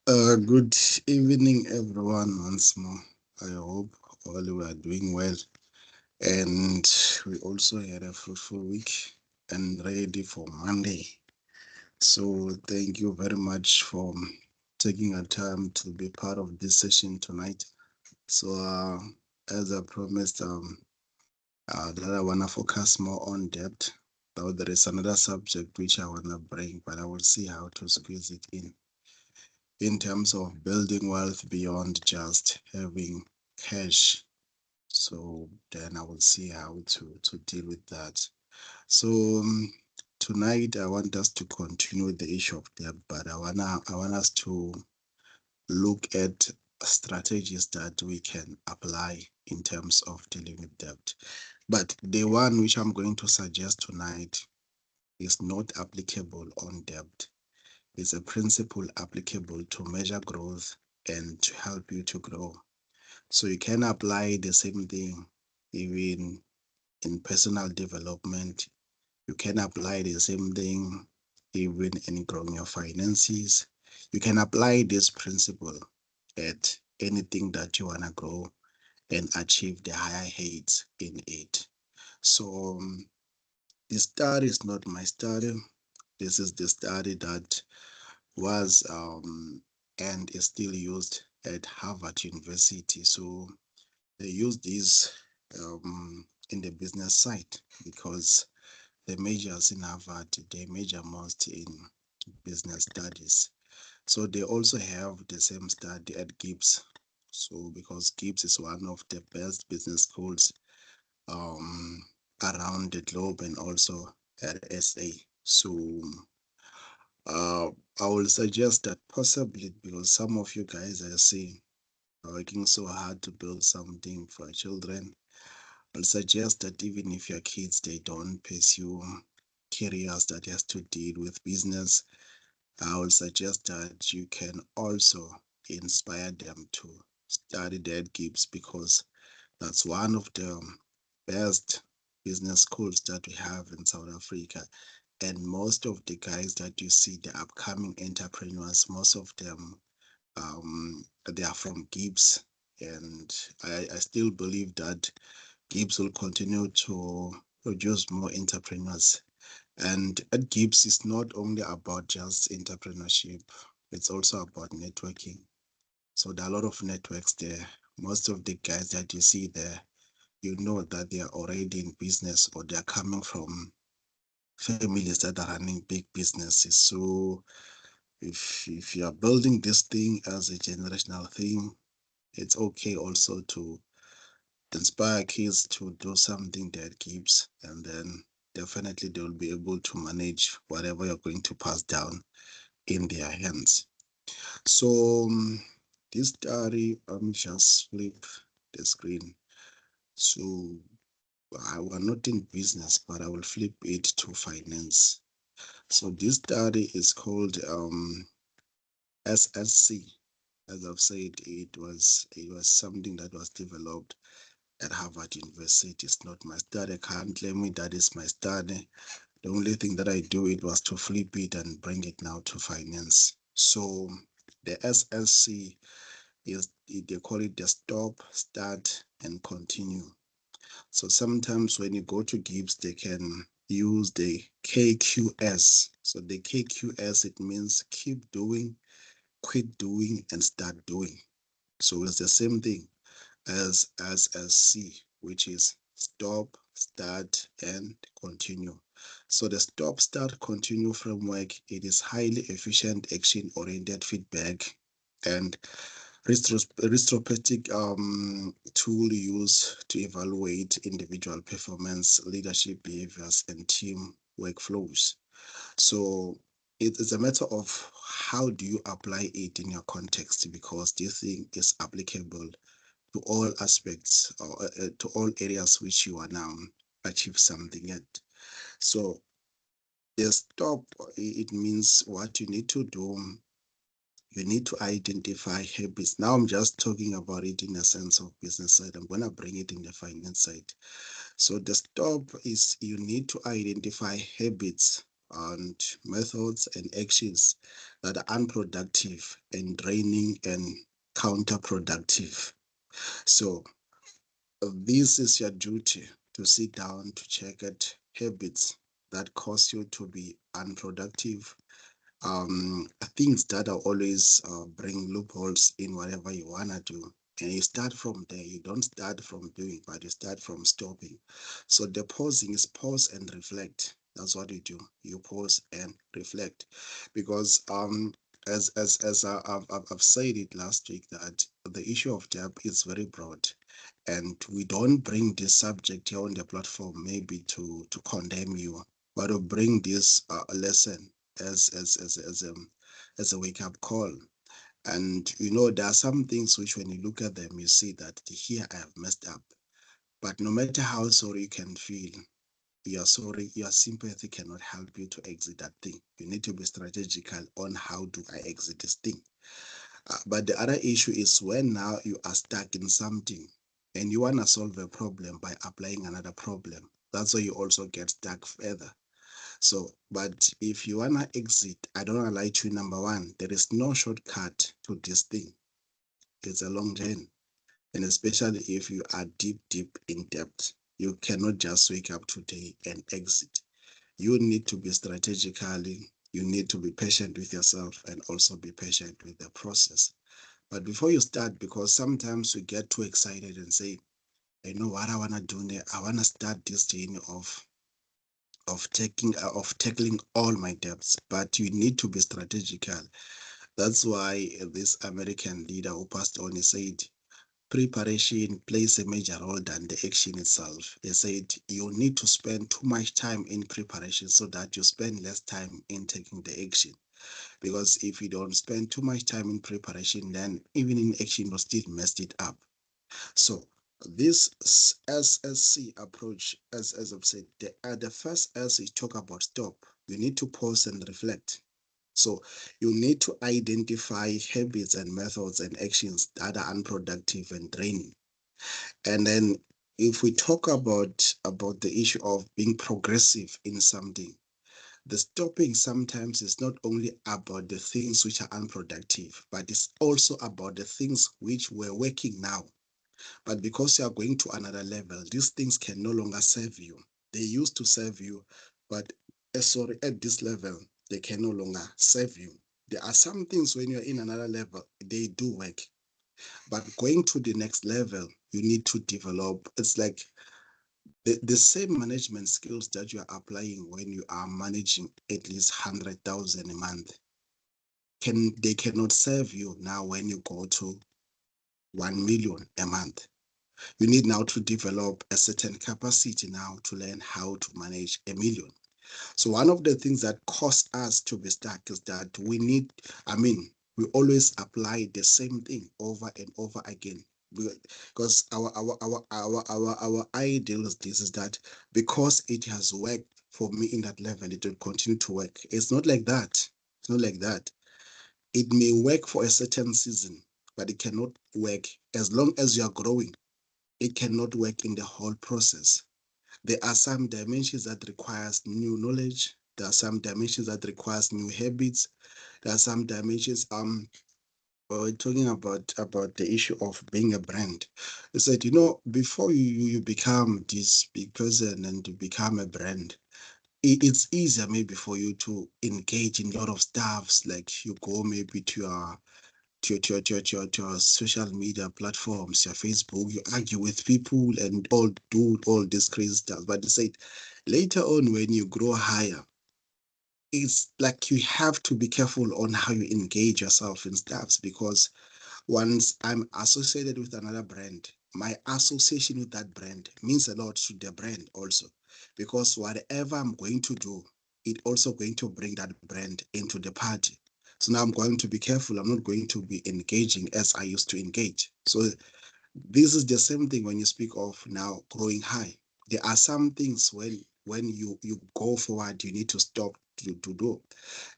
Good evening, everyone, once more. I hope all you are doing well, and we also had a fruitful week and ready for Monday. So, thank you very much for taking your time to be part of this session tonight. So, as I promised, that I wanna focus more on debt. Though there is another subject which I wanna bring, but I will see how to squeeze it in terms of building wealth beyond just having cash. So then I will see how to deal with that. So tonight I want us to continue with the issue of debt, but I want us to look at strategies that we can apply in terms of dealing with debt. But the one which I'm going to suggest tonight is not applicable on debt. It's a principle applicable to measure growth and to help you to grow. So you can apply the same thing even in personal development. You can apply the same thing even in growing your finances. You can apply this principle at anything that you want to grow and achieve the higher heights in it. So the study is not my study. This is the study that was and is still used at Harvard University. So they use this in the business side because the majors in Harvard they major most in business studies. So they also have the same study at Gibbs. So because Gibbs is one of the best business schools um, around the globe and also at SA. So uh, I will suggest that possibly because some of you guys I see are working so hard to build something for children. I'll suggest that even if your kids they don't pursue careers that has to deal with business, I will suggest that you can also inspire them to study that Gibbs because that's one of the best business schools that we have in South Africa. And most of the guys that you see, the upcoming entrepreneurs, most of them they are from Gibbs. And I still believe that Gibbs will continue to produce more entrepreneurs. And at Gibbs, it's not only about just entrepreneurship, it's also about networking. So there are a lot of networks there. Most of the guys that you see there, you know that they are already in business or they are coming from families that are running big businesses. So if you are building this thing as a generational thing, it's okay also to inspire kids to do something that gives, and then definitely they will be able to manage whatever you're going to pass down in their hands. So this study, let me just flip the screen. So I was not in business, but I will flip it to finance. So this study is called SSC. As I've said, it was something that was developed at Harvard University. It's not my study. I can't claim it that is my study. The only thing that I do it was to flip it and bring it now to finance. So the SSC is they call it the stop, start, and continue. So sometimes when you go to Gibbs, they can use the KQS. So the KQS it means keep doing, quit doing, and start doing. So it's the same thing as C, which is stop, start, and continue. So the stop, start, continue framework, it is highly efficient action-oriented feedback and retrospective tool used to evaluate individual performance, leadership behaviors, and team workflows. So it is a matter of how do you apply it in your context because this thing is applicable to all aspects or to all areas which you are now achieve something at. So the stop, it means what you need to do. You need to identify habits. Now I'm just talking about it in a sense of business side. I'm gonna bring it in the finance side. So the stop is you need to identify habits and methods and actions that are unproductive and draining and counterproductive. So this is your duty to sit down to check at habits that cause you to be unproductive, things that are always bring loopholes in whatever you want to do. And you start from there. You don't start from doing, but you start from stopping. So the pausing is pause and reflect. That's what you do. You pause and reflect, because I've said it last week that the issue of debt is very broad, and we don't bring this subject here on the platform maybe to condemn you, but to bring this lesson as a wake up call. And there are some things which, when you look at them, you see that here I have messed up. But no matter how sorry you can feel, your sorry, your sympathy cannot help you to exit that thing. You need to be strategical on how do I exit this thing. But the other issue is when now you are stuck in something and you want to solve a problem by applying another problem. That's why you also get stuck further. So, but if you want to exit, I don't want to lie to you. Number one, there is no shortcut to this thing. It's a long journey. And especially if you are deep in debt, you cannot just wake up today and exit. You need to be strategically, you need to be patient with yourself and also be patient with the process. But before you start, because sometimes we get too excited and say, I know what I want to do now. I want to start this journey of tackling all my debts, but you need to be strategical. That's why this American leader who passed on, he said, preparation plays a major role than the action itself. He said you need to spend too much time in preparation so that you spend less time in taking the action. Because if you don't spend too much time in preparation, then even in action, you still messed it up. So this SSC approach, as I've said, the first S is talk about stop. You need to pause and reflect. So you need to identify habits and methods and actions that are unproductive and draining. And then if we talk about the issue of being progressive in something, the stopping sometimes is not only about the things which are unproductive, but it's also about the things which were working now. But because you are going to another level, these things can no longer serve you. They used to serve you, but at this level, they can no longer serve you. There are some things when you're in another level, they do work. But going to the next level, you need to develop. It's like the same management skills that you are applying when you are managing at least 100,000 a month. They cannot serve you now when you go to 1 million a month. You need now to develop a certain capacity now to learn how to manage 1 million. So one of the things that cause us to be stuck is that we always apply the same thing over and over again. Because our ideal is this, is that because it has worked for me in that level, it will continue to work. It's not like that. It's not like that. It may work for a certain season, but it cannot work as long as you are growing. It cannot work in the whole process. There are some dimensions that requires new knowledge. There are some dimensions that requires new habits. There are some dimensions. We're talking about the issue of being a brand. It's that before you become this big person and you become a brand, it's easier maybe for you to engage in a lot of stuffs. Like you go maybe to your social media platforms, your Facebook, you argue with people and do all this crazy stuff. But they said later on, when you grow higher, it's like you have to be careful on how you engage yourself in stuffs, because once I'm associated with another brand, my association with that brand means a lot to the brand also, because whatever I'm going to do, it also going to bring that brand into the party. So now I'm going to be careful. I'm not going to be engaging as I used to engage. So this is the same thing when you speak of now growing high. There are some things when you go forward, you need to stop to do,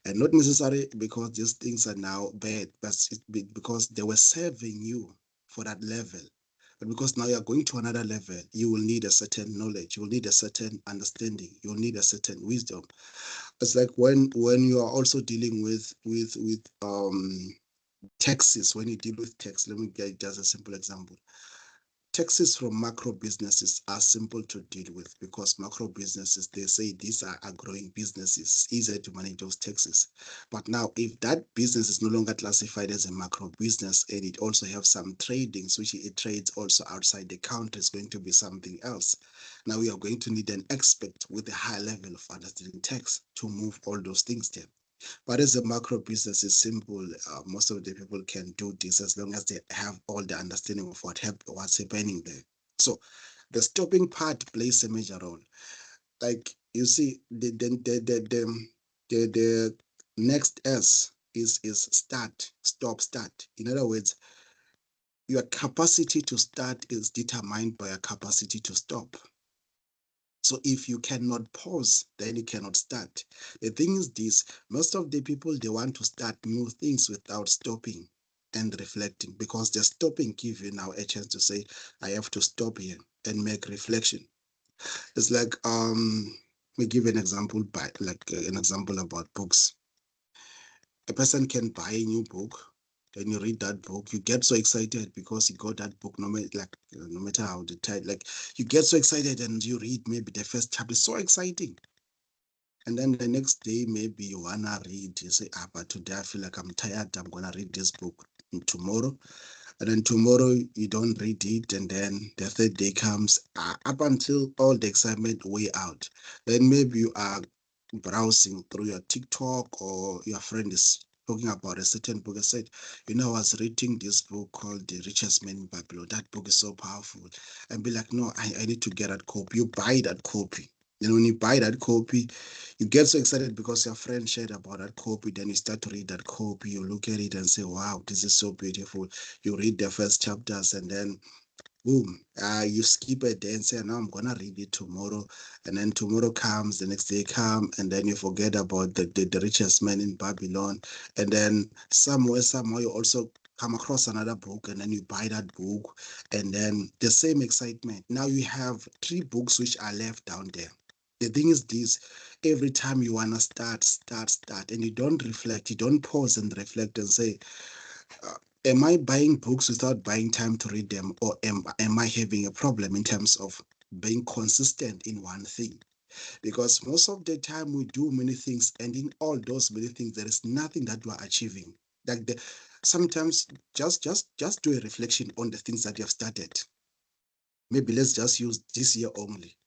and not necessarily because these things are now bad, but it's because they were serving you for that level. But because now you're going to another level, you will need a certain knowledge, you will need a certain understanding, you will need a certain wisdom. It's like when you are also dealing with taxes. When you deal with tax, let me get just a simple example. Taxes from macro businesses are simple to deal with because macro businesses, they say these are growing businesses, easier to manage those taxes. But now, if that business is no longer classified as a macro business and it also has some tradings, which it trades also outside the country, is going to be something else. Now, we are going to need an expert with a high level of understanding tax to move all those things there. But as a macro business, it's simple. Most of the people can do this as long as they have all the understanding of what's happening there. So the stopping part plays a major role. Like you see, the next S is start, stop, start. In other words, your capacity to start is determined by your capacity to stop. So if you cannot pause, then you cannot start. The thing is this, most of the people, they want to start new things without stopping and reflecting, because the stopping gives you now a chance to say, I have to stop here and make reflection. It's like, we give an example by an example about books. A person can buy a new book, then you read that book, you get so excited because you got that book, no matter how the title, like you get so excited and you read maybe the first chapter, so exciting. And then the next day, maybe you wanna read, you say, but today I feel like I'm tired, I'm gonna read this book tomorrow. And then tomorrow you don't read it, and then the third day comes, up until all the excitement way out. Then maybe you are browsing through your TikTok, or your friend is talking about a certain book. I said, I was reading this book called The Richest Man in Babylon. That book is so powerful. And be like, no, I need to get that copy. You buy that copy. Then when you buy that copy, you get so excited because your friend shared about that copy. Then you start to read that copy. You look at it and say, wow, this is so beautiful. You read the first chapters, and then boom, you skip a day and say, no, I'm gonna read it tomorrow. And then tomorrow comes, the next day comes, and then you forget about the richest man in Babylon. And then somehow you also come across another book, and then you buy that book, and then the same excitement. Now you have three books which are left down there. The thing is this, every time you wanna start, and you don't reflect, you don't pause and reflect and say, uh, am I buying books without buying time to read them, or am I having a problem in terms of being consistent in one thing? Because most of the time we do many things, and in all those many things, there is nothing that we are achieving. Like sometimes just do a reflection on the things that you have started. Maybe let's just use this year only.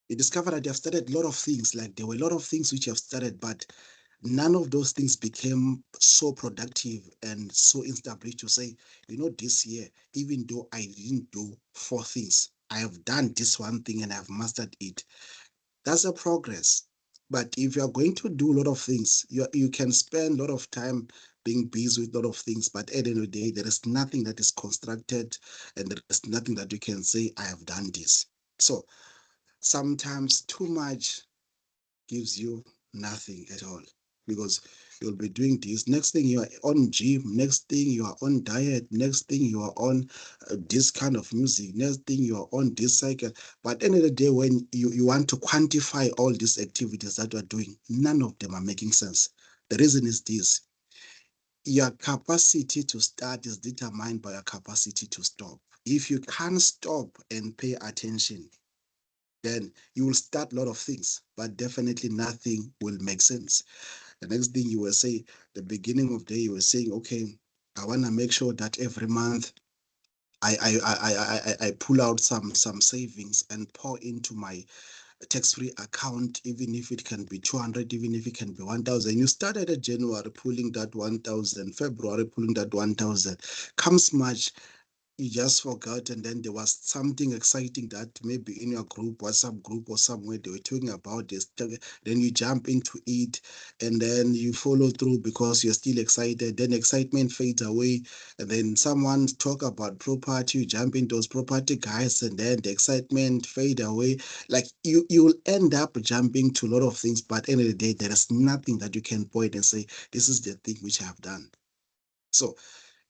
You discover that you have started a lot of things. Like there were a lot of things which you have started, but none of those things became so productive and so established to say, this year, even though I didn't do four things, I have done this one thing and I've mastered it. That's a progress. But if you're going to do a lot of things, you can spend a lot of time being busy with a lot of things, but at the end of the day, there is nothing that is constructed, and there is nothing that you can say, I have done this. So sometimes too much gives you nothing at all, because you'll be doing this, next thing you are on gym, next thing you are on diet, next thing you are on this kind of music, next thing you are on this cycle. But at the end of the day, when you want to quantify all these activities that you are doing, none of them are making sense. The reason is this: your capacity to start is determined by your capacity to stop. If you can't stop and pay attention, then you will start a lot of things, but definitely nothing will make sense. The next thing you will say, the beginning of the day, you were saying, okay, I want to make sure that every month I pull out some savings and pour into my tax-free account, even if it can be 200, even if it can be 1,000. You started at January pulling that 1,000, February pulling that 1,000. Comes March, you just forgot, and then there was something exciting that maybe in your group, WhatsApp group or somewhere, they were talking about this. Then you jump into it, and then you follow through because you're still excited. Then excitement fades away, and then someone talk about property, you jump into those property guys, and then the excitement fade away. Like you'll end up jumping to a lot of things, but at the end of the day, there is nothing that you can point and say, this is the thing which I have done. So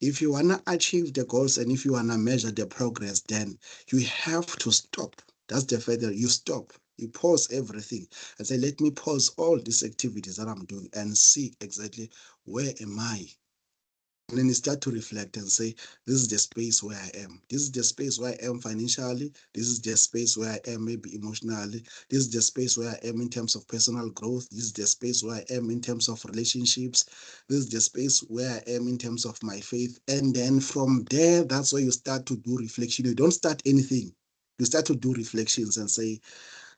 if you want to achieve the goals and if you want to measure the progress, then you have to stop. That's the fact that you stop. You pause everything and say, let me pause all these activities that I'm doing and see exactly where am I. And then you start to reflect and say, this is the space where I am. This is the space where I am financially. This is the space where I am maybe emotionally. This is the space where I am in terms of personal growth. This is the space where I am in terms of relationships. This is the space where I am in terms of my faith. And then from there, that's where you start to do reflection. You don't start anything. You start to do reflections and say,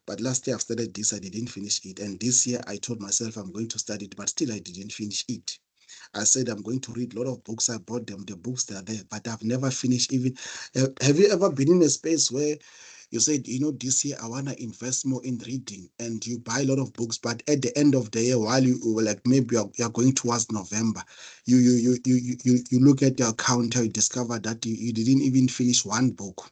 but last year I've started this, I didn't finish it. And this year I told myself I'm going to start it, but still I didn't finish it. I said I'm going to read a lot of books. I bought them. The books that are there, but I've never finished even. Have you ever been in a space where you said, this year I want to invest more in reading, and you buy a lot of books, but at the end of the year, while you were like maybe you're going towards November, you look at your counter, you discover that you didn't even finish one book.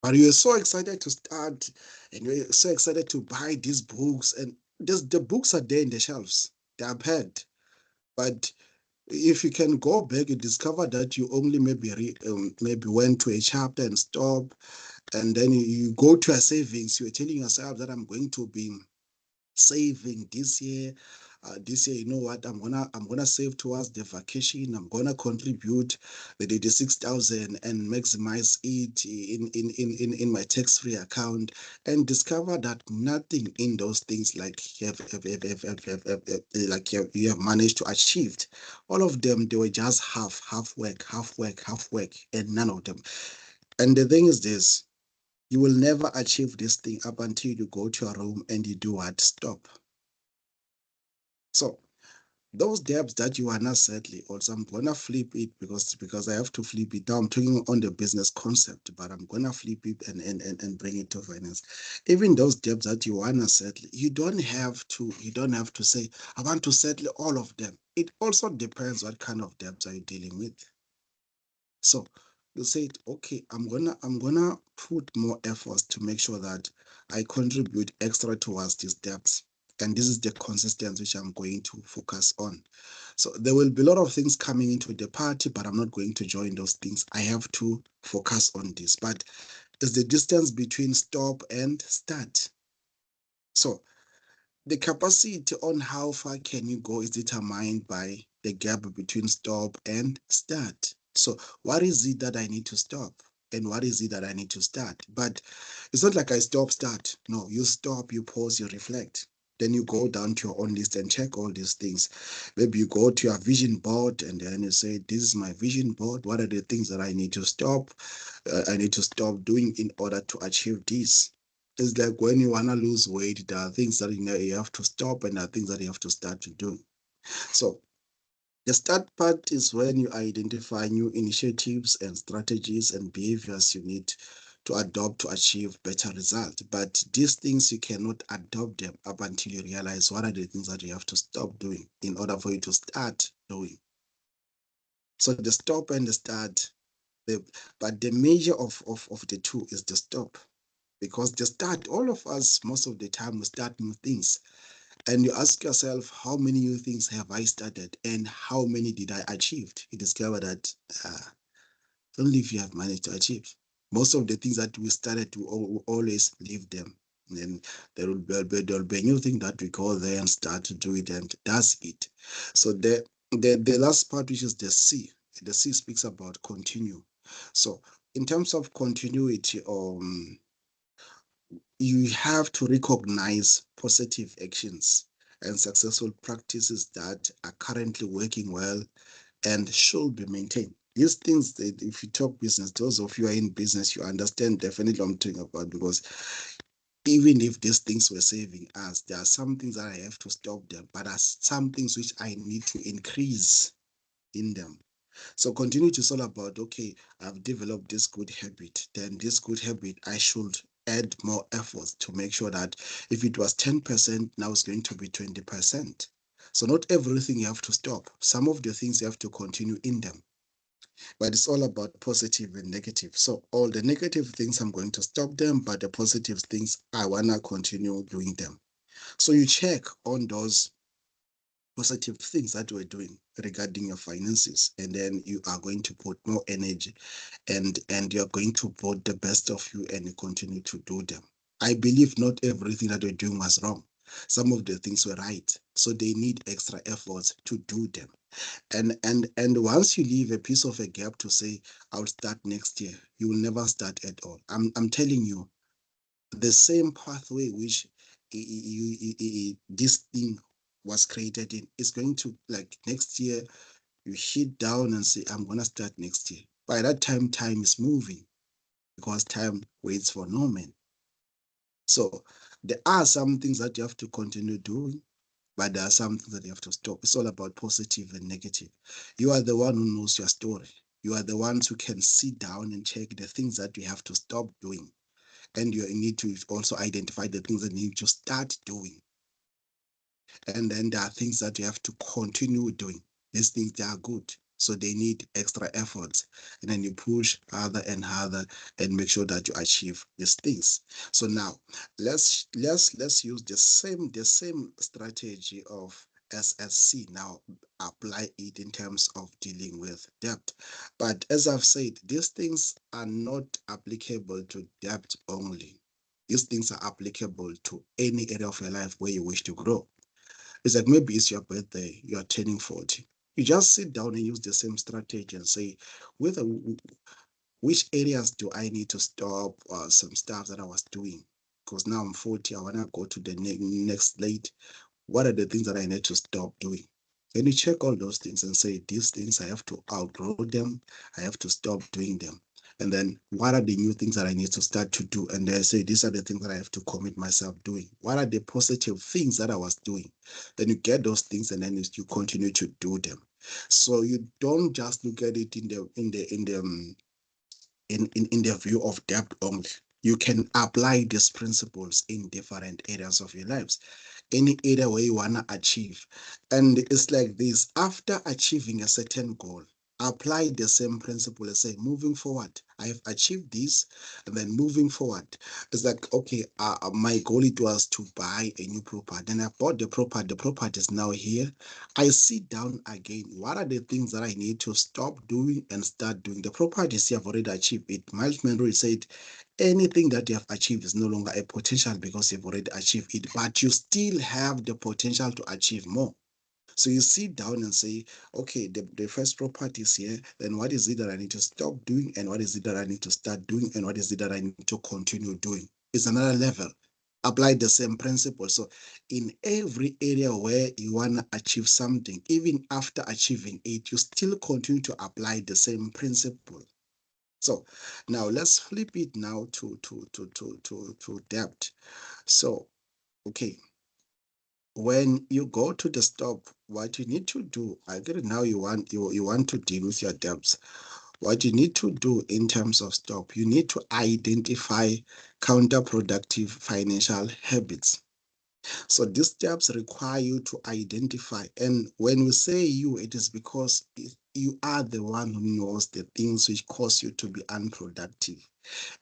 But you're so excited to start, and you're so excited to buy these books, and the books are there in the shelves. They are packed. But if you can go back, you discover that you only maybe went to a chapter and stop, and then you go to a savings. You're telling yourself that I'm going to be saving this year. This year, you know what? I'm gonna save towards the vacation. I'm gonna contribute the 6,000 and maximize it in my tax-free account, and discover that nothing in those things like you have managed to achieve. All of them, they were just half work, and none of them. And the thing is this: you will never achieve this thing up until you go to a room and you do what? Stop. So those debts that you are not settling, also I'm gonna flip it because I have to flip it. Now I'm talking on the business concept, but I'm gonna flip it and bring it to finance. Even those debts that you wanna settle, you don't have to say, I want to settle all of them. It also depends what kind of debts are you dealing with. So you said, okay, I'm gonna put more efforts to make sure that I contribute extra towards these debts. And this is the consistency which I'm going to focus on. So there will be a lot of things coming into the party, but I'm not going to join those things. I have to focus on this. But it's the distance between stop and start. So the capacity on how far can you go is determined by the gap between stop and start. So what is it that I need to stop? And what is it that I need to start? But it's not like I stop, start. No, you stop, you pause, you reflect. Then you go down to your own list and check all these things. Maybe you go to your vision board and then you say, this is my vision board. What are the things that I need to stop? I need to stop doing in order to achieve this. It's like when you want to lose weight, there are things that you have to stop and there are things that you have to start to do. So the start part is when you identify new initiatives and strategies and behaviors you need to adopt to achieve better results. But these things, you cannot adopt them up until you realize what are the things that you have to stop doing in order for you to start doing. So the stop and the start, but the measure of the two is the stop. Because the start, all of us, most of the time, we start new things. And you ask yourself, how many new things have I started and how many did I achieve? You discover that only if you have managed to achieve. Most of the things that we started to always leave them. And then there will be a new thing that we go there and start to do it, and that's it. So the last part, which is the C speaks about continue. So in terms of continuity, you have to recognize positive actions and successful practices that are currently working well and should be maintained. These things, that if you talk business, those of you who are in business, you understand definitely what I'm talking about, because even if these things were saving us, there are some things that I have to stop them, but there are some things which I need to increase in them. So continuity is all about, okay, I've developed this good habit. Then this good habit, I should add more efforts to make sure that if it was 10%, now it's going to be 20%. So not everything you have to stop. Some of the things you have to continue in them. But it's all about positive and negative. So all the negative things, I'm going to stop them, but the positive things, I want to continue doing them. So you check on those positive things that we're doing regarding your finances, and then you are going to put more energy and you're going to put the best of you and you continue to do them. I believe not everything that you're doing was wrong. Some of the things were right. So they need extra efforts to do them. And once you leave a piece of a gap to say, I'll start next year, you will never start at all. I'm telling you, the same pathway which this thing was created in is going to, like, next year you hit down and say, I'm gonna start next year. By that time is moving, because time waits for no man. So there are some things that you have to continue doing, but there are some things that you have to stop. It's all about positive and negative. You are the one who knows your story. You are the ones who can sit down and check the things that you have to stop doing. And you need to also identify the things that you need to start doing. And then there are things that you have to continue doing. These things, they are good, so they need extra efforts. And then you push harder and harder and make sure that you achieve these things. So now let's use the same strategy of SSC now, apply it in terms of dealing with debt. But as I've said, these things are not applicable to debt only. These things are applicable to any area of your life where you wish to grow. Is that maybe it's your birthday, you are turning 40. You just sit down and use the same strategy and say, whether which areas do I need to stop some stuff that I was doing? Because now I'm 40, I want to go to the next late. What are the things that I need to stop doing? Then you check all those things and say, these things, I have to outgrow them. I have to stop doing them. And then what are the new things that I need to start to do? And then I say, these are the things that I have to commit myself doing. What are the positive things that I was doing? Then you get those things and then you continue to do them. So you don't just look at it in the view of debt only. You can apply these principles in different areas of your lives, any area where you want to achieve. And it's like this: after achieving a certain goal, apply the same principle and say, moving forward, I have achieved this. And then moving forward, it's like, okay, my goal, it was to buy a new property. Then I bought the property is now here. I sit down again, what are the things that I need to stop doing and start doing? The property is here, I've already achieved it. Miles Monroe said, anything that you have achieved is no longer a potential because you've already achieved it, but you still have the potential to achieve more. So you sit down and say, okay, the first property is here, then what is it that I need to stop doing? And what is it that I need to start doing? And what is it that I need to continue doing? It's another level. Apply the same principle. So in every area where you want to achieve something, even after achieving it, you still continue to apply the same principle. So now let's flip it now to debt. So, okay, when you go to the stop, what you need to do, I get it now, you want to deal with your debts. What you need to do in terms of stop, you need to identify counterproductive financial habits. So these steps require you to identify. And when we say you, it is because you are the one who knows the things which cause you to be unproductive.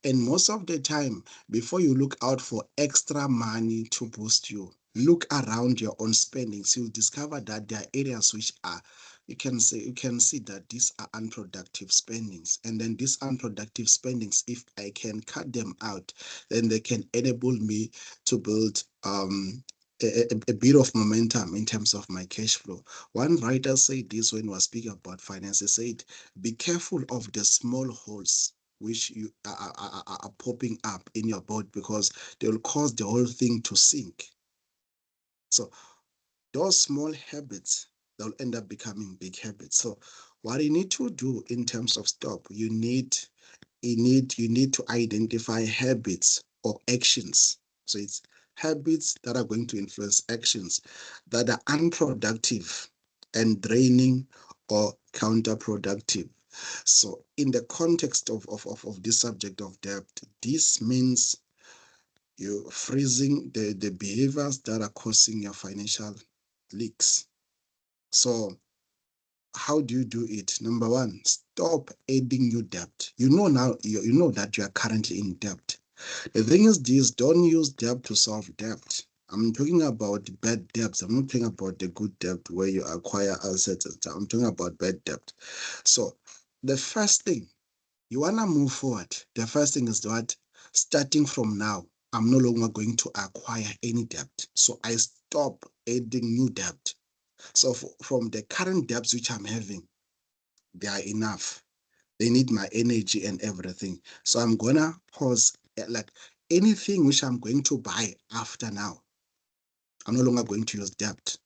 And most of the time, before you look out for extra money to boost you, look around your own spendings. You'll discover that there are areas which are, you can see that these are unproductive spendings. And then these unproductive spendings, if I can cut them out, then they can enable me to build a bit of momentum in terms of my cash flow. One writer said this when he was speaking about finance. He said, be careful of the small holes which you are popping up in your boat, because they will cause the whole thing to sink. So those small habits, they'll end up becoming big habits. So what you need to do in terms of stop, you need to identify habits or actions. So it's habits that are going to influence actions that are unproductive and draining or counterproductive. So in the context of this subject of debt, this means you freezing the behaviors that are causing your financial leaks. So how do you do it? Number one, stop adding new debt. You know now, you know that you are currently in debt. The thing is this: don't use debt to solve debt. I'm talking about bad debts. I'm not talking about the good debt where you acquire assets and stuff. I'm talking about bad debt. So the first thing, you want to move forward. The first thing is what? Starting from now, I'm no longer going to acquire any debt. So I stop adding new debt. So from the current debts which I'm having, they are enough. They need my energy and everything. So I'm gonna pause, like anything which I'm going to buy after now. I'm no longer going to use debt.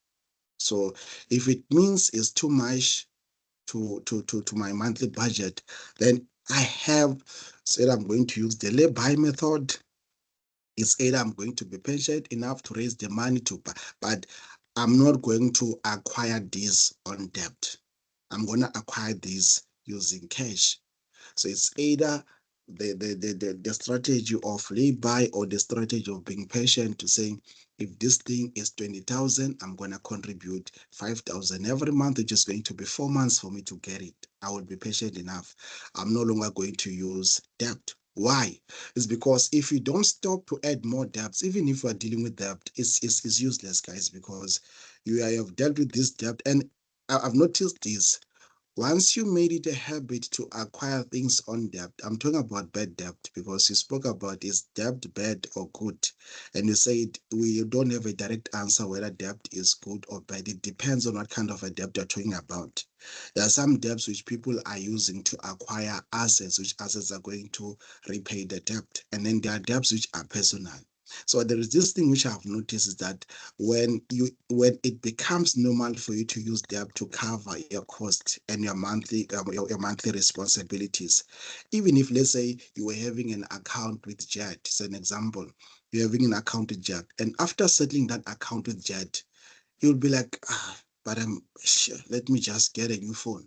So if it means it's too much to my monthly budget, then I have said I'm going to use the lay-by method. It's either I'm going to be patient enough to raise the money to buy, but I'm not going to acquire this on debt. I'm going to acquire this using cash. So it's either the strategy of lay-by or the strategy of being patient to saying, if this thing is 20,000, I'm going to contribute 5,000 every month, which is going to be 4 months for me to get it. I will be patient enough. I'm no longer going to use debt. Why? It's because if you don't stop to add more debts, even if you are dealing with debt, it's useless, guys, because you have dealt with this debt. And I've noticed this. Once you made it a habit to acquire things on debt, I'm talking about bad debt because you spoke about is debt bad or good? And you said we don't have a direct answer whether debt is good or bad. It depends on what kind of a debt you're talking about. There are some debts which people are using to acquire assets, which assets are going to repay the debt. And then there are debts which are personal. So there is this thing which I've noticed is that when it becomes normal for you to use debt to cover your cost and your monthly responsibilities, even if let's say you were having an account with Jet, it's an example, you're having an account with Jet, and after settling that account with Jet, you'll be like, but I'm sure, let me just get a new phone.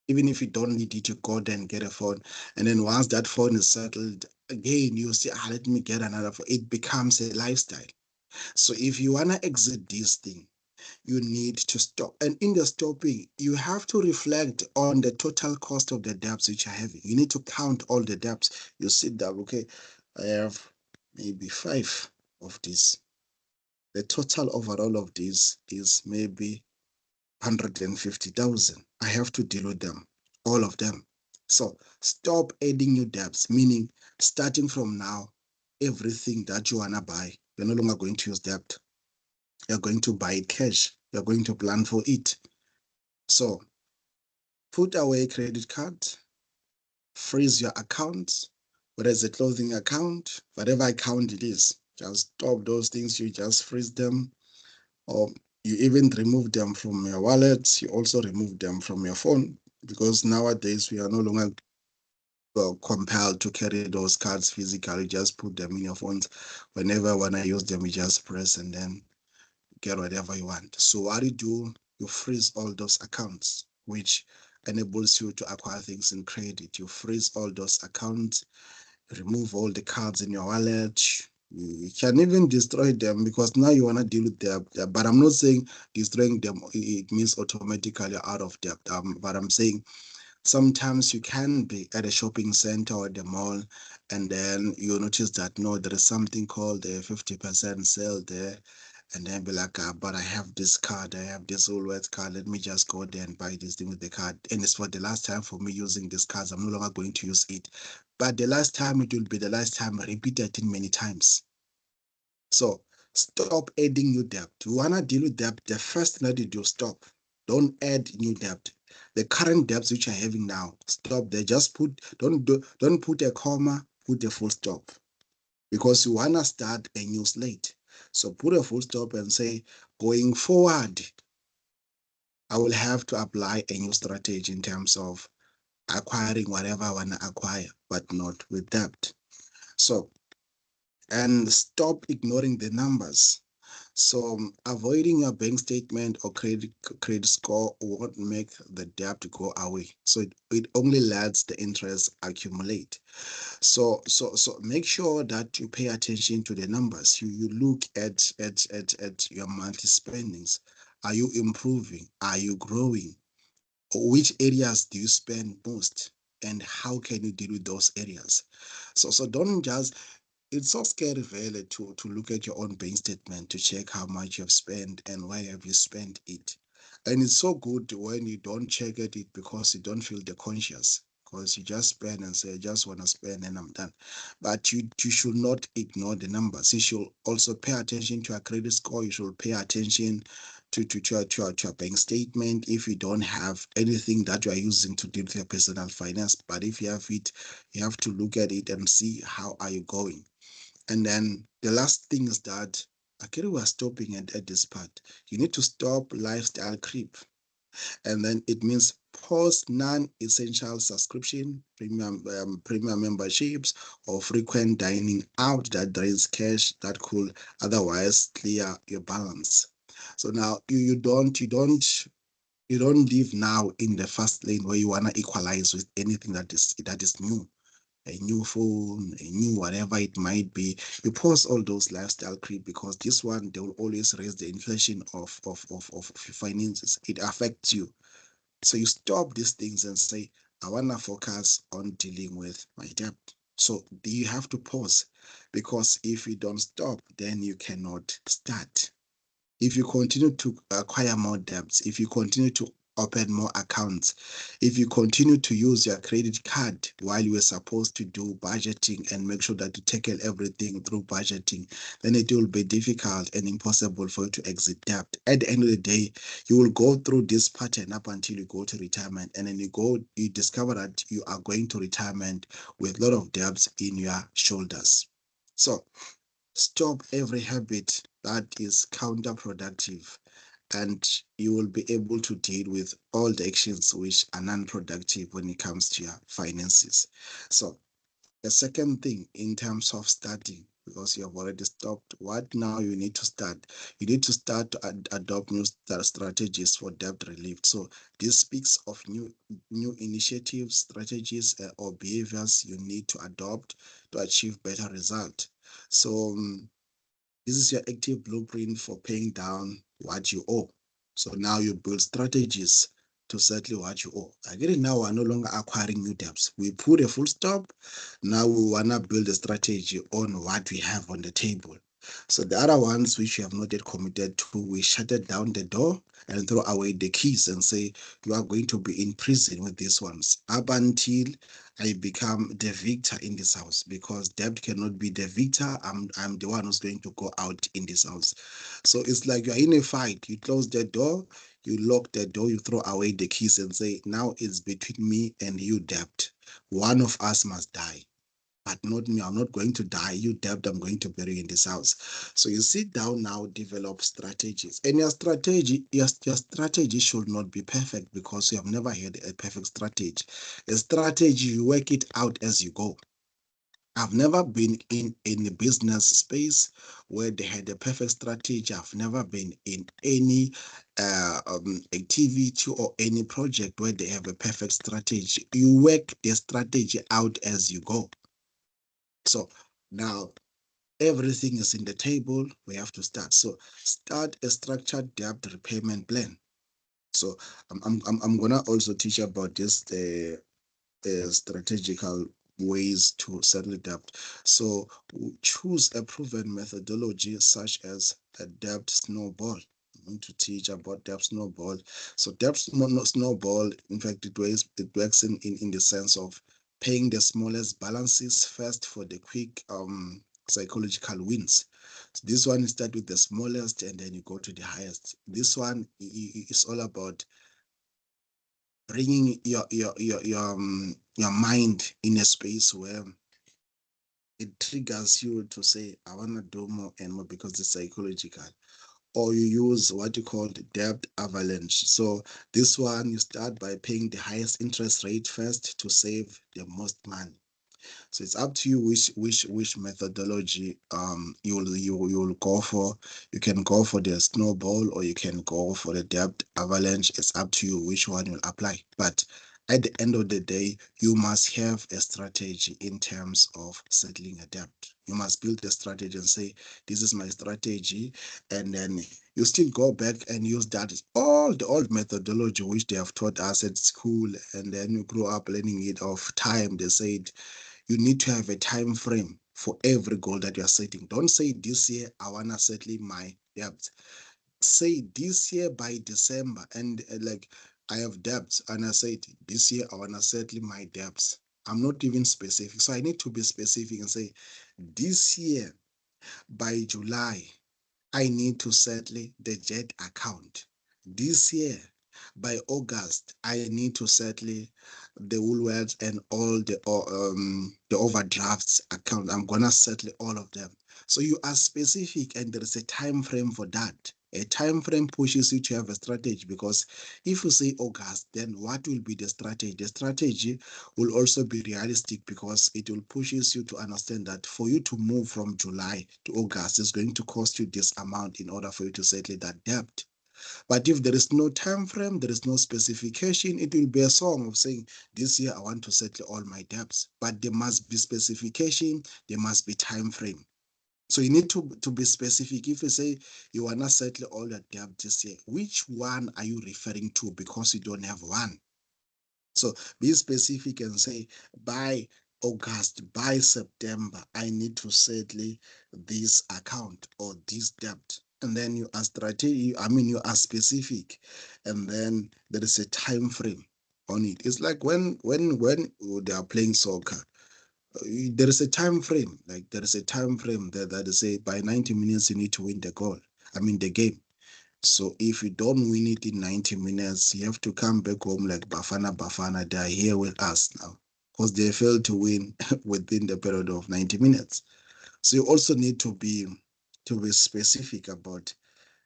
Even if you don't need it, you go there and get a phone. And then once that phone is settled, again, you say, let me get another phone. It becomes a lifestyle. So if you want to exit this thing, you need to stop. And in the stopping, you have to reflect on the total cost of the debts which you're having. You need to count all the debts. You sit down, okay, I have maybe 5 of these. The total overall of this is maybe 150,000. I have to deal with them, all of them. So stop adding new debts, meaning starting from now, everything that you want to buy, you're no longer going to use debt. You're going to buy it cash. You're going to plan for it. So put away credit card, freeze your accounts, whether it's a clothing account, whatever account it is, just stop those things. You just freeze them, or you even remove them from your wallets. You also remove them from your phone, because nowadays we are no longer compelled to carry those cards physically. Just put them in your phones. Whenever you want to use them, you just press and then get whatever you want. So what you do, you freeze all those accounts, which enables you to acquire things in credit. You freeze all those accounts, remove all the cards in your wallet. You can even destroy them, because now you want to deal with them. But I'm not saying destroying them, it means automatically out of debt. But I'm saying sometimes you can be at a shopping center or the mall, and then you notice that no, there is something called a 50% sale there, and then be like, but I have this card, I have this Woolworths card, let me just go there and buy this thing with the card. And it's for the last time for me using this card. I'm no longer going to use it. But the last time, it will be the last time, repeated in many times. So stop adding new debt. You want to deal with debt, the first thing that you do, stop. Don't add new debt. The current debts which you're having now, stop there. Just don't put a comma, put a full stop, because you want to start a new slate. So put a full stop and say, going forward, I will have to apply a new strategy in terms of acquiring whatever I want to acquire, but not with debt. So, and stop ignoring the numbers. So avoiding your bank statement or credit score won't make the debt go away. So it only lets the interest accumulate. So make sure that you pay attention to the numbers. You look at your monthly spendings. Are you improving? Are you growing? Which areas do you spend most? And how can you deal with those areas? So don't just, it's so scary really to look at your own bank statement to check how much you've spent and where have you spent it. And it's so good when you don't check at it, because you don't feel the conscious. because you just spend and say, I just want to spend and I'm done. But you should not ignore the numbers. You should also pay attention to your credit score. You should pay attention to your bank statement. If you don't have anything that you are using to deal with your personal finance, but if you have it, you have to look at it and see how are you going. And then the last thing is that, okay, we're stopping at this part. You need to stop lifestyle creep. And then it means pause non-essential subscription, premium memberships, or frequent dining out that drains cash that could otherwise clear your balance. So now you don't live now in the fast lane where you wanna equalize with anything that is new, a new phone, a new whatever it might be. You pause all those lifestyle creep, because this one, they will always raise the inflation of your finances. It affects you. So you stop these things and say, I want to focus on dealing with my debt. So you have to pause, because if you don't stop, then you cannot start. If you continue to acquire more debts, if you continue to open more accounts, if you continue to use your credit card while you were supposed to do budgeting and make sure that you tackle everything through budgeting, then it will be difficult and impossible for you to exit debt. At the end of the day, you will go through this pattern up until you go to retirement, and then you discover that you are going to retirement with a lot of debts in your shoulders. So stop every habit that is counterproductive, and you will be able to deal with all the actions which are non-productive when it comes to your finances. So the second thing, in terms of starting, because you have already stopped, what now you need to start? You need to start to adopt new strategies for debt relief. So this speaks of new initiatives, strategies, or behaviors you need to adopt to achieve better result. So this is your active blueprint for paying down what you owe. So now you build strategies to settle what you owe. I get it now. We're no longer acquiring new debts. We put a full stop. Now we want to build a strategy on what we have on the table. So the other ones which you have not yet committed to, we shut it down the door and throw away the keys and say, you are going to be in prison with these ones up until I become the victor in this house, because debt cannot be the victor. I'm the one who's going to go out in this house. So it's like you're in a fight. You close the door, you lock the door, you throw away the keys and say, now it's between me and you, debt. One of us must die, but not me. I'm not going to die. You, debt, I'm going to bury you in this house. So you sit down now, develop strategies. And your strategy should not be perfect, because you have never had a perfect strategy. A strategy, you work it out as you go. I've never been in a business space where they had a perfect strategy. I've never been in any activity or any project where they have a perfect strategy. You work the strategy out as you go. So now everything is in the table. We have to start. So start a structured debt repayment plan. So I'm gonna also teach about this strategical ways to settle debt. So choose a proven methodology such as a debt snowball. I'm going to teach about debt snowball. So debt snowball, in fact, it works in the sense of paying the smallest balances first for the quick psychological wins. So this one, you start with the smallest and then you go to the highest. This one is all about bringing your mind in a space where it triggers you to say, I want to do more and more, because it's psychological. Or you use what you call the debt avalanche. So this one, you start by paying the highest interest rate first to save the most money. So it's up to you which methodology you'll go for. You can go for the snowball or you can go for the debt avalanche. It's up to you which one you'll apply. But at the end of the day, you must have a strategy in terms of settling a debt. You must build a strategy and say, this is my strategy. And then you still go back and use that, all the old methodology which they have taught us at school. And then you grow up learning it of time. They said, you need to have a time frame for every goal that you're setting. Don't say this year I wanna settle my debt. Say this year by December, and like I have debts, and I said, this year I want to settle my debts. I'm not even specific. So I need to be specific and say, this year by July, I need to settle the jet account. This year, by August, I need to settle the Woolworths and all the overdrafts account. I'm gonna settle all of them. So you are specific, and there is a time frame for that. A time frame pushes you to have a strategy, because if you say August, then what will be the strategy? The strategy will also be realistic, because it will pushes you to understand that for you to move from July to August is going to cost you this amount in order for you to settle that debt. But if there is no time frame, there is no specification, it will be a song of saying, this year I want to settle all my debts. But there must be specification, there must be time frame. So you need to be specific. If you say you want to settle all your debt this year, which one are you referring to? Because you don't have one. So be specific and say, by August, by September, I need to settle this account or this debt. And then you are you are specific, and then there is a time frame on it. It's like when they are playing soccer, there is a time frame. Like there is a time frame that they say by 90 minutes you need to win the goal. The game. So if you don't win it in 90 minutes, you have to come back home like Bafana. They are here with us now because they failed to win within the period of 90 minutes. So you also need to be specific about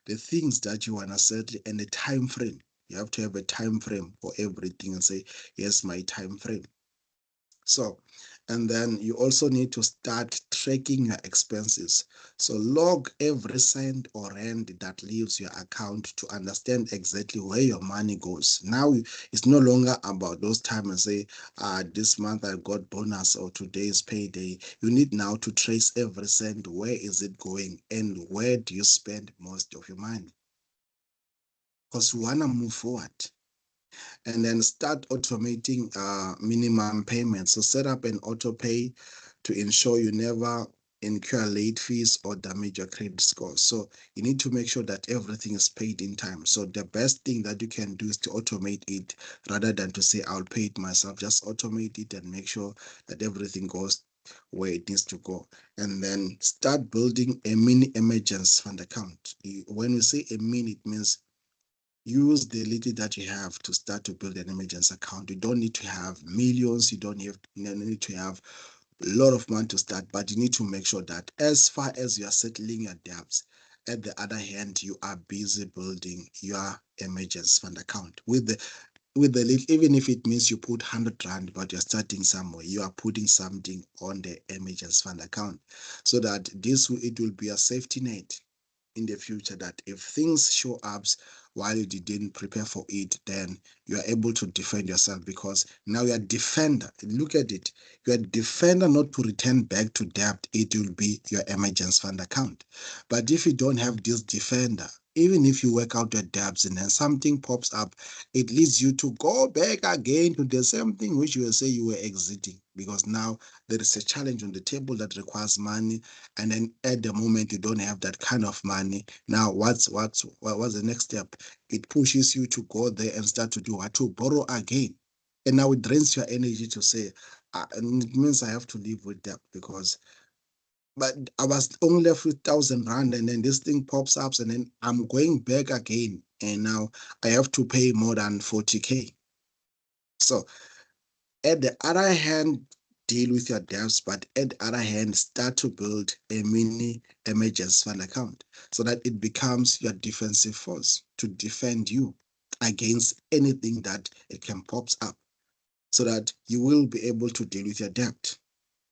the things that you want to settle and the time frame. You have to have a time frame for everything and say, here's my time frame. So, and then you also need to start tracking your expenses. So log every cent or rand that leaves your account to understand exactly where your money goes. Now it's no longer about those times and say, this month I got bonus or today's payday. You need now to trace every cent. Where is it going and where do you spend most of your money? Because you want to move forward. And then start automating minimum payments. So set up an auto pay to ensure you never incur late fees or damage your credit score. So you need to make sure that everything is paid in time. So the best thing that you can do is to automate it rather than to say, I'll pay it myself. Just automate it and make sure that everything goes where it needs to go. And then start building a mini emergency fund account. When we say a mini, it means use the little that you have to start to build an emergency account. You don't need to have millions. You don't need to have a lot of money to start, but you need to make sure that as far as you are settling your debts, at the other hand, you are busy building your emergency fund account with the little, even if it means you put 100 rand, but you're starting somewhere, you are putting something on the emergency fund account, so that it will be a safety net in the future, that if things show up while you didn't prepare for it, then you are able to defend yourself, because now you're a defender. Look at it. You're a defender, not to return back to debt. It will be your emergency fund account. But if you don't have this defender, even if you work out your debts and then something pops up, it leads you to go back again to the same thing which you will say you were exiting, because now there is a challenge on the table that requires money, and then at the moment you don't have that kind of money. Now what's the next step? It pushes you to go there and start to do what? To borrow again. And now it drains your energy to say, and it means I have to live with that, because but I was only left with 1,000 rand, and then this thing pops up, and then I'm going back again, and now I have to pay more than 40K. So at the other hand, deal with your debts, but at the other hand, start to build a mini emergency fund account, so that it becomes your defensive force to defend you against anything that it can pops up, so that you will be able to deal with your debt.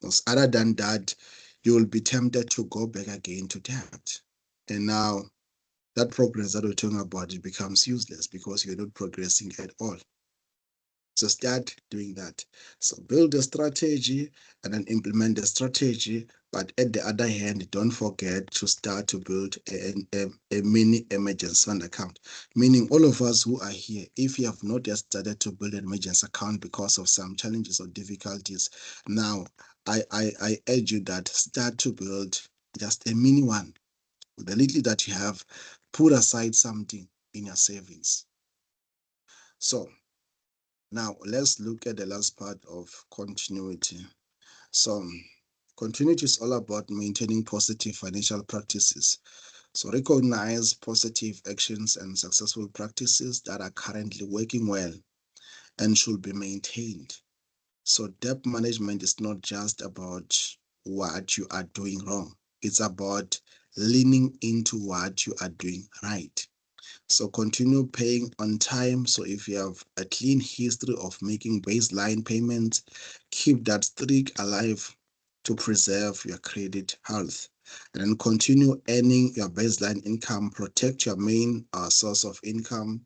Because other than that, you will be tempted to go back again to debt. And now that progress that we're talking about, it becomes useless, because you're not progressing at all. So start doing that. So build a strategy and then implement the strategy. But at the other hand, don't forget to start to build a mini emergency fund account. Meaning all of us who are here, if you have not yet started to build an emergency account because of some challenges or difficulties, now I urge you that start to build just a mini one. With the little that you have, put aside something in your savings. So now let's look at the last part of continuity. So continuity is all about maintaining positive financial practices. So recognize positive actions and successful practices that are currently working well and should be maintained. So debt management is not just about what you are doing wrong. It's about leaning into what you are doing right. So continue paying on time. So if you have a clean history of making baseline payments, keep that streak alive to preserve your credit health. And then continue earning your baseline income, protect your main source of income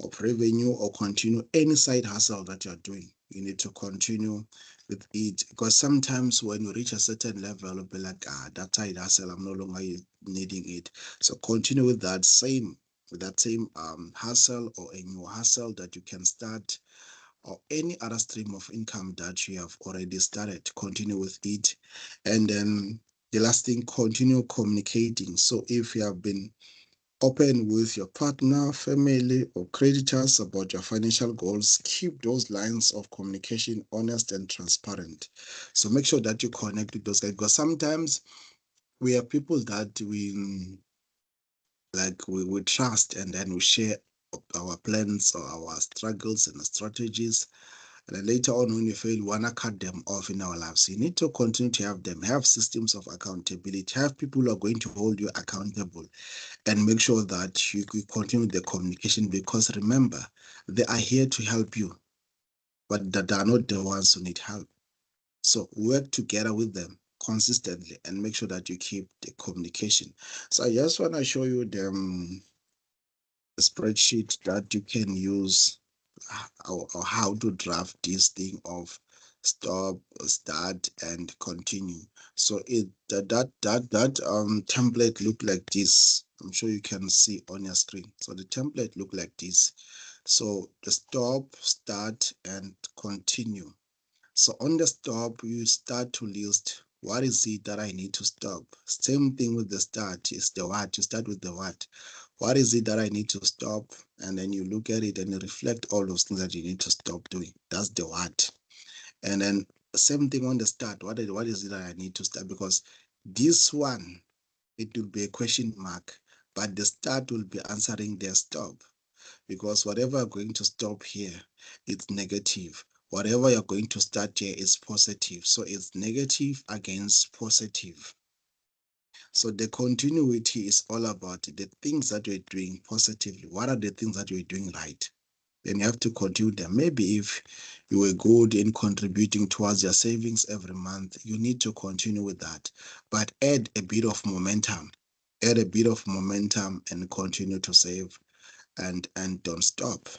of revenue, or continue any side hustle that you're doing. You need to continue with it, because sometimes when you reach a certain level, you'll be like, that side hustle, I'm no longer needing it. So continue with that same hustle, or a new hustle that you can start, or any other stream of income that you have already started. Continue with it. And then the last thing, continue communicating. So if you have been open with your partner, family, or creditors about your financial goals, keep those lines of communication honest and transparent. So make sure that you connect with those guys, because sometimes we have people that we trust, and then we share our plans or our struggles and strategies. And then later on, when you fail, we want to cut them off in our lives. You need to continue to have systems of accountability, have people who are going to hold you accountable, and make sure that you continue the communication, because remember, they are here to help you, but that they are not the ones who need help. So work together with them consistently and make sure that you keep the communication. So I just want to show you the spreadsheet that you can use, or how to draft this thing of stop, start, and continue. So that template look like this. I'm sure you can see on your screen. So the template look like this. So the stop, start, and continue. So on the stop, you start to list what is it that I need to stop. Same thing with the start, is the what. You start with the what. What is it that I need to stop? And then you look at it and you reflect all those things that you need to stop doing. That's the what. And then same thing on the start. What is it that I need to start? Because this one, it will be a question mark, but the start will be answering the stop, because whatever you're going to stop here, it's negative. Whatever you're going to start here is positive. So it's negative against positive. So the continuity is all about the things that you're doing positively. What are the things that you're doing right? Then you have to continue them. Maybe if you were good in contributing towards your savings every month, you need to continue with that. But add a bit of momentum. Add a bit of momentum and continue to save, and don't stop.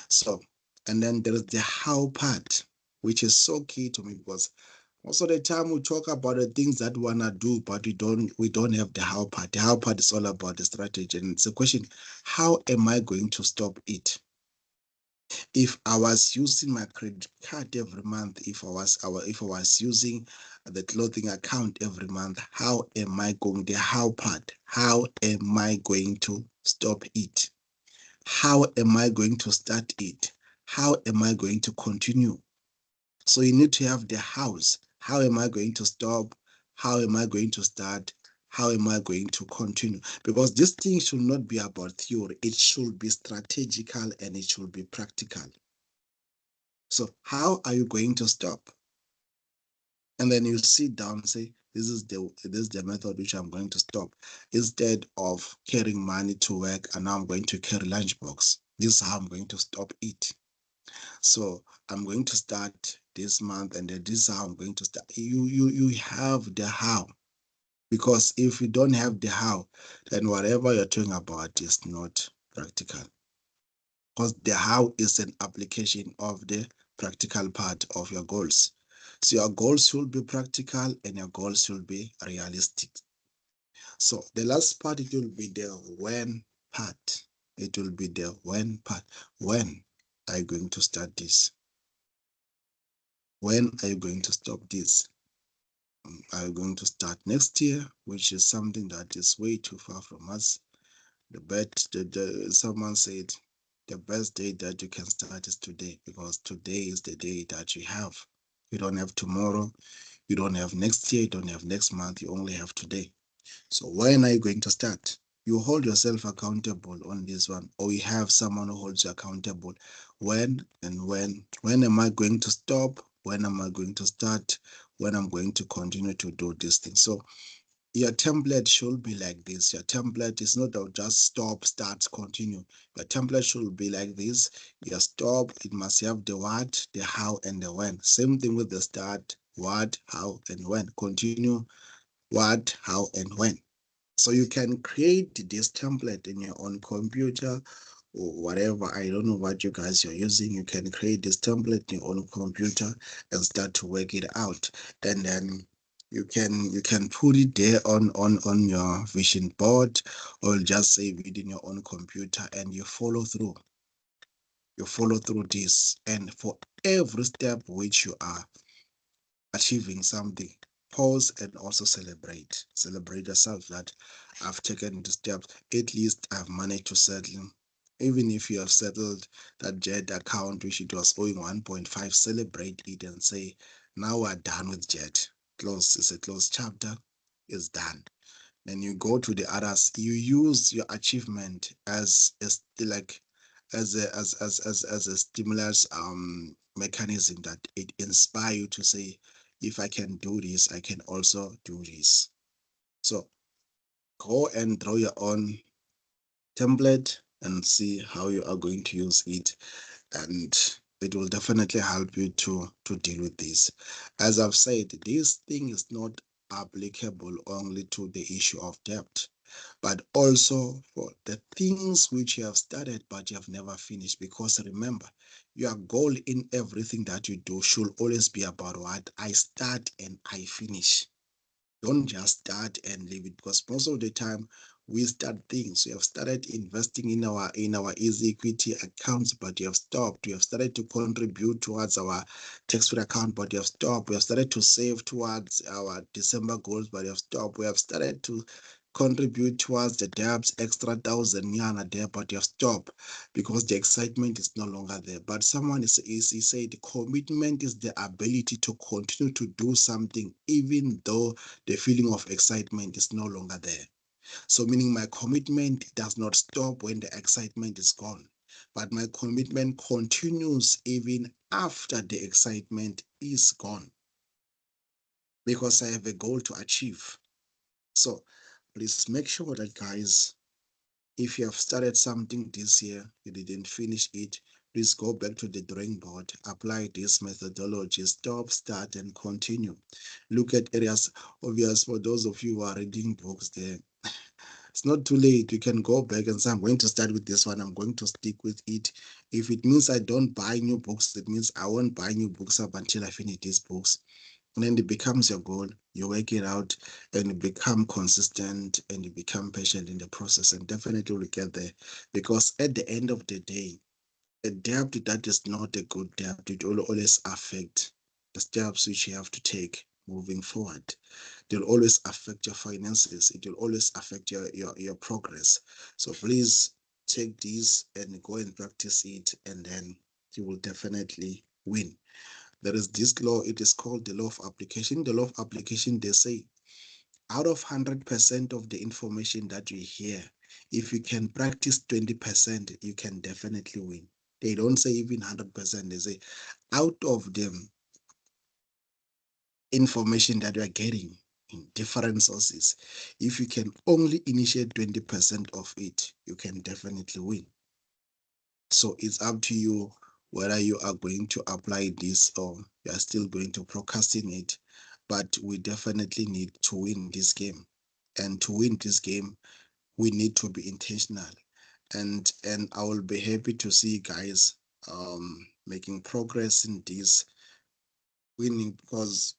So, and then there is the how part, which is so key to me, because most of the time we talk about the things that we wanna do, but we don't have the how part. The how part is all about the strategy. And it's a question, how am I going to stop it? If I was using my credit card every month, if I was using the clothing account every month, how am I going, the how part, how am I going to stop it? How am I going to start it? How am I going to continue? So you need to have the hows. How am I going to stop? How am I going to start? How am I going to continue? Because this thing should not be about theory. It should be strategical and it should be practical. So how are you going to stop? And then you sit down and say, this is the method which I'm going to stop. Instead of carrying money to work, and now I'm going to carry lunchbox. This is how I'm going to stop it. So I'm going to start this month, and then this is how I'm going to start. You have the how. Because if you don't have the how, then whatever you're talking about is not practical. Because the how is an application of the practical part of your goals. So your goals should be practical and your goals should be realistic. So the last part, it will be the when part. It will be the when part. When are you going to start this? When are you going to stop this? Are you going to start next year, which is something that is way too far from us? Someone said the best day that you can start is today, because today is the day that you have. You don't have tomorrow, you don't have next year, you don't have next month, you only have today. So when are you going to start? You hold yourself accountable on this one, or you have someone who holds you accountable. When am I going to stop? When am I going to start? When I'm going to continue to do this thing? So your template should be like this. Your template is not just stop, start, continue. Your template should be like this. Your stop, it must have the what, the how, and the when. Same thing with the start, what, how, and when. Continue, what, how, and when. So you can create this template in your own computer or whatever. I don't know what you guys are using. You can create this template in your own computer and start to work it out. And then you can put it there on your vision board, or just save it in your own computer, and you follow through. You follow through this, and for every step which you are achieving something, pause and also celebrate. Celebrate yourself that I've taken the steps. At least I've managed to settle. Even if you have settled that Jet account, which it was owing 1.5, celebrate it and say, now we're done with Jet. Close, it's a closed chapter, it's done. Then you go to the others. You use your achievement as like as a stimulus mechanism, that it inspire you to say, if I can do this, I can also do this. So go and draw your own template and see how you are going to use it, and it will definitely help you to deal with this. As I've said, this thing is not applicable only to the issue of debt, but also for the things which you have started but you have never finished. Because remember, your goal in everything that you do should always be about what? I start and I finish. Don't just start and leave it, because most of the time we start things. We have started investing in our easy equity accounts, but you have stopped. We have started to contribute towards our tax-free account, but you have stopped. We have started to save towards our December goals, but you have stopped. We have started to contribute towards the debts, extra 1,000 there, but you have stopped because the excitement is no longer there. But someone he said commitment is the ability to continue to do something even though the feeling of excitement is no longer there. So meaning my commitment does not stop when the excitement is gone, but my commitment continues even after the excitement is gone, because I have a goal to achieve. So please make sure that, guys, if you have started something this year, you didn't finish it, please go back to the drawing board, apply this methodology, stop, start, and continue. Look at areas. Obvious for those of you who are reading books there, it's not too late. You can go back and say, I'm going to start with this one, I'm going to stick with it. If it means I don't buy new books, it means I won't buy new books up until I finish these books. And then it becomes your goal. You work it out and you become consistent and you become patient in the process, and definitely will get there. Because at the end of the day, a debt that is not a good debt, it will always affect the steps which you have to take moving forward. It will always affect your finances. It will always affect your progress. So please take this and go and practice it, and then you will definitely win. There is this law, it is called the law of application. The law of application, they say, out of 100% of the information that you hear, if you can practice 20%, you can definitely win. They don't say even 100%, they say out of the information that you are getting in different sources, if you can only initiate 20% of it, you can definitely win. So it's up to you whether you are going to apply this or you are still going to procrastinate. But we definitely need to win this game. And to win this game, we need to be intentional. And I will be happy to see you guys making progress in this winning, because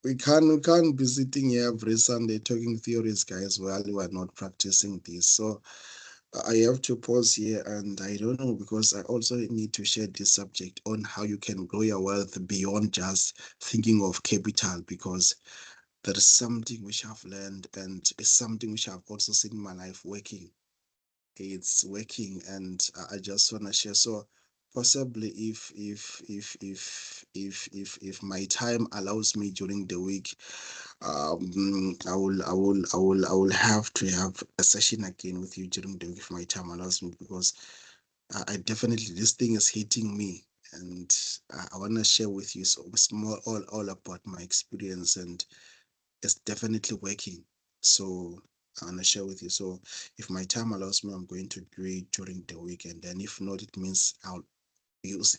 we can't be sitting here every Sunday talking theories, guys, while we are not practicing this. So I have to pause here, and I don't know, because I also need to share this subject on how you can grow your wealth beyond just thinking of capital, because there is something which I've learned, and it's something which I've also seen in my life working. it's working, and I just want to share. So possibly if my time allows me during the week, I will have to have a session again with you during the week if my time allows me, because I definitely, this thing is hitting me, and I want to share with you. So it's more all about my experience, and it's definitely working. So I want to share with you. So if my time allows me, I'm going to do it during the week, and then if not, it means I'll use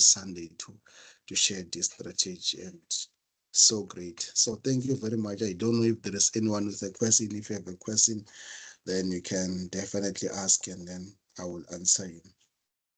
Sunday to share this strategy. And so great. So thank you very much. I don't know if there is anyone with a question. If you have a question, then you can definitely ask, and then I will answer you.